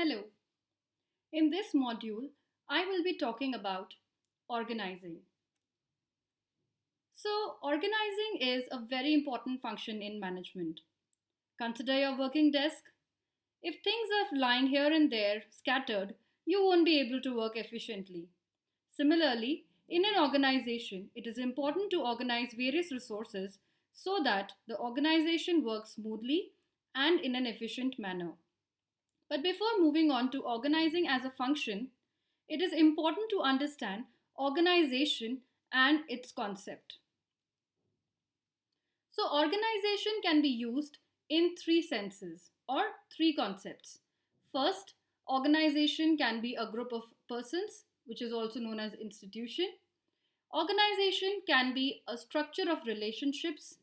Hello. In this module, I will be talking about organizing. So, organizing is a very important function in management. Consider your working desk. If things are lying here and there, scattered, you won't be able to work efficiently. Similarly, in an organization, it is important to organize various resources so that the organization works smoothly and in an efficient manner. But before moving on to organizing as a function, it is important to understand organization and its concept. So, organization can be used in three senses or three concepts. First, organization can be a group of persons, which is also known as institution. Organization can be a structure of relationships,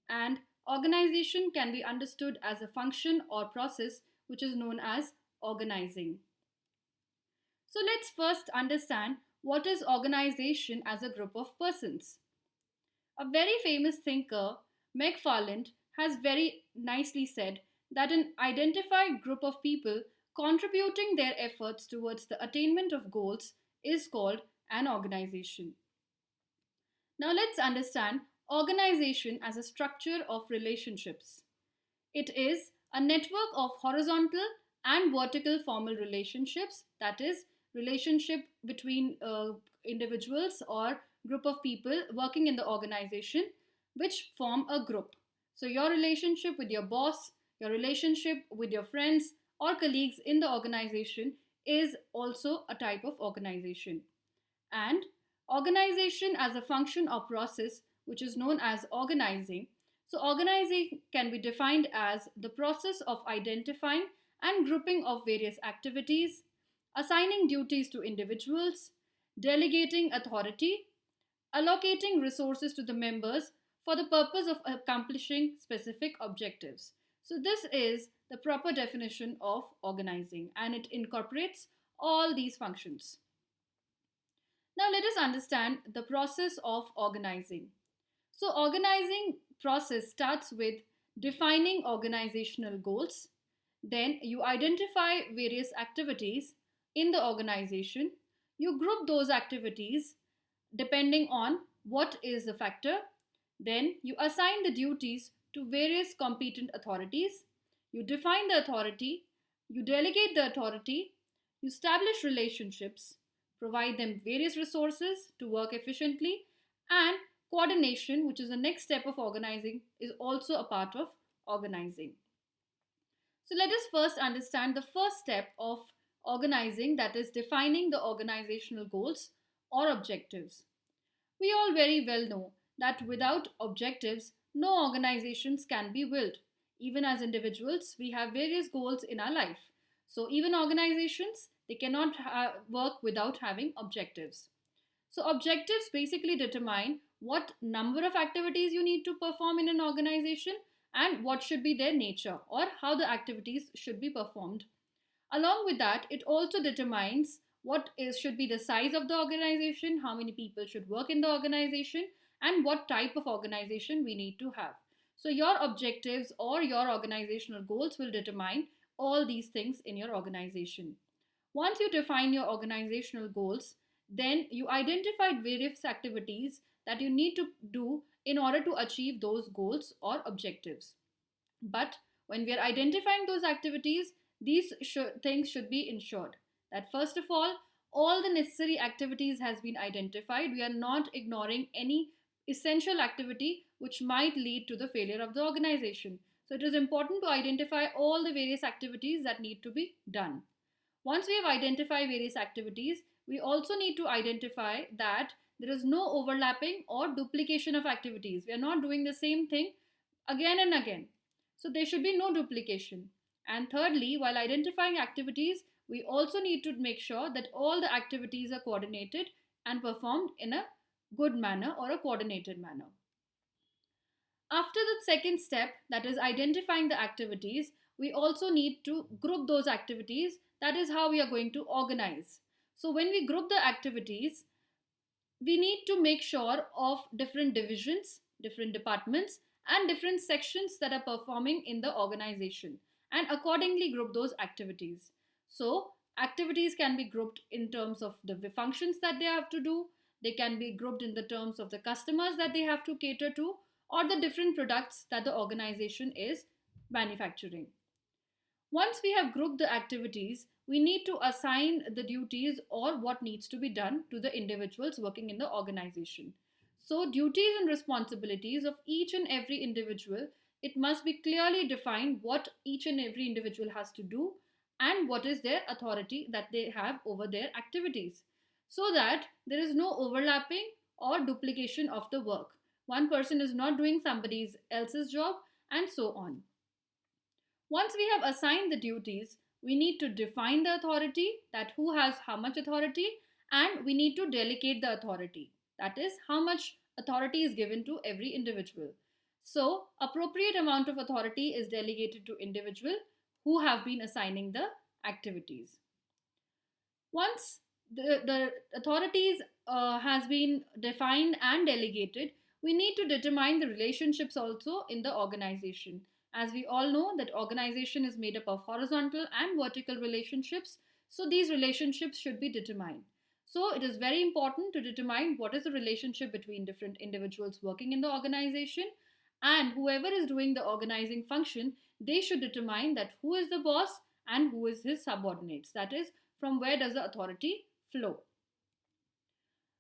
and organization can be understood as a function or process which is known as organizing. So let's first understand what is organization as a group of persons. A very famous thinker, McFarland, has very nicely said that an identified group of people contributing their efforts towards the attainment of goals is called an organization. Now let's understand organization as a structure of relationships. It is a network of horizontal and vertical formal relationships, that is, relationship between individuals or group of people working in the organization which form a group. So, your relationship with your boss, your relationship with your friends or colleagues in the organization is also a type of organization. And organization as a function or process, which is known as organizing. So, organizing can be defined as the process of identifying and grouping of various activities, assigning duties to individuals, delegating authority, allocating resources to the members for the purpose of accomplishing specific objectives. So, this is the proper definition of organizing and it incorporates all these functions. Now, let us understand the process of organizing. So, organizing process starts with defining organizational goals. Then you identify various activities in the organization. You group those activities depending on what is the factor. Then you assign the duties to various competent authorities. You define the authority. You delegate the authority. You establish relationships, provide them various resources to work efficiently, and coordination, which is the next step of organizing, is also a part of organizing. So let us first understand the first step of organizing, that is defining the organizational goals or objectives. We all very well know that without objectives, no organizations can be built. Even as individuals, we have various goals in our life. So even organizations, they cannot work without having objectives. So objectives basically determine what number of activities you need to perform in an organization and what should be their nature or how the activities should be performed. Along with that, it also determines should be the size of the organization, how many people should work in the organization, and what type of organization we need to have. So your objectives or your organizational goals will determine all these things in your organization. Once you define your organizational goals, then you identified various activities that you need to do in order to achieve those goals or objectives. But when we are identifying those activities, these things should be ensured that first of all the necessary activities has been identified. We are not ignoring any essential activity which might lead to the failure of the organization. So it is important to identify all the various activities that need to be done. Once we have identified various activities, we also need to identify that there is no overlapping or duplication of activities. We are not doing the same thing again and again. So there should be no duplication. And thirdly, while identifying activities, we also need to make sure that all the activities are coordinated and performed in a good manner or a coordinated manner. After the second step, that is identifying the activities, we also need to group those activities. That is how we are going to organize. So when we group the activities, we need to make sure of different divisions, different departments, and different sections that are performing in the organization and accordingly group those activities. So, activities can be grouped in terms of the functions that they have to do, they can be grouped in the terms of the customers that they have to cater to, or the different products that the organization is manufacturing. Once we have grouped the activities, we need to assign the duties or what needs to be done to the individuals working in the organization. So, duties and responsibilities of each and every individual, it must be clearly defined what each and every individual has to do and what is their authority that they have over their activities, so that there is no overlapping or duplication of the work. One person is not doing somebody else's job, and so on. Once we have assigned the duties, we need to define the authority, that who has how much authority, and we need to delegate the authority, that is how much authority is given to every individual. So, appropriate amount of authority is delegated to individual who have been assigning the activities. Once the authorities has been defined and delegated, we need to determine the relationships also in the organization. As we all know that organization is made up of horizontal and vertical relationships, so these relationships should be determined. So it is very important to determine what is the relationship between different individuals working in the organization, and whoever is doing the organizing function, they should determine that who is the boss and who is his subordinates, that is from where does the authority flow.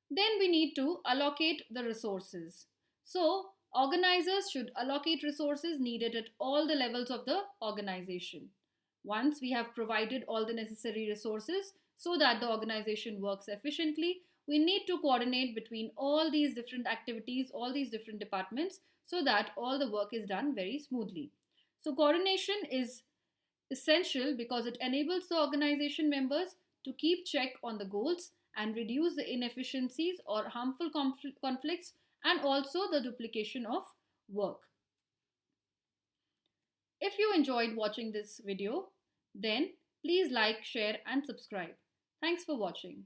Then we need to allocate the resources. So, organizers should allocate resources needed at all the levels of the organization. Once we have provided all the necessary resources so that the organization works efficiently, we need to coordinate between all these different activities, all these different departments, so that all the work is done very smoothly. So, coordination is essential because it enables the organization members to keep check on the goals and reduce the inefficiencies or harmful conflicts, and also the duplication of work. If you enjoyed watching this video, then please like, share and subscribe. Thanks for watching.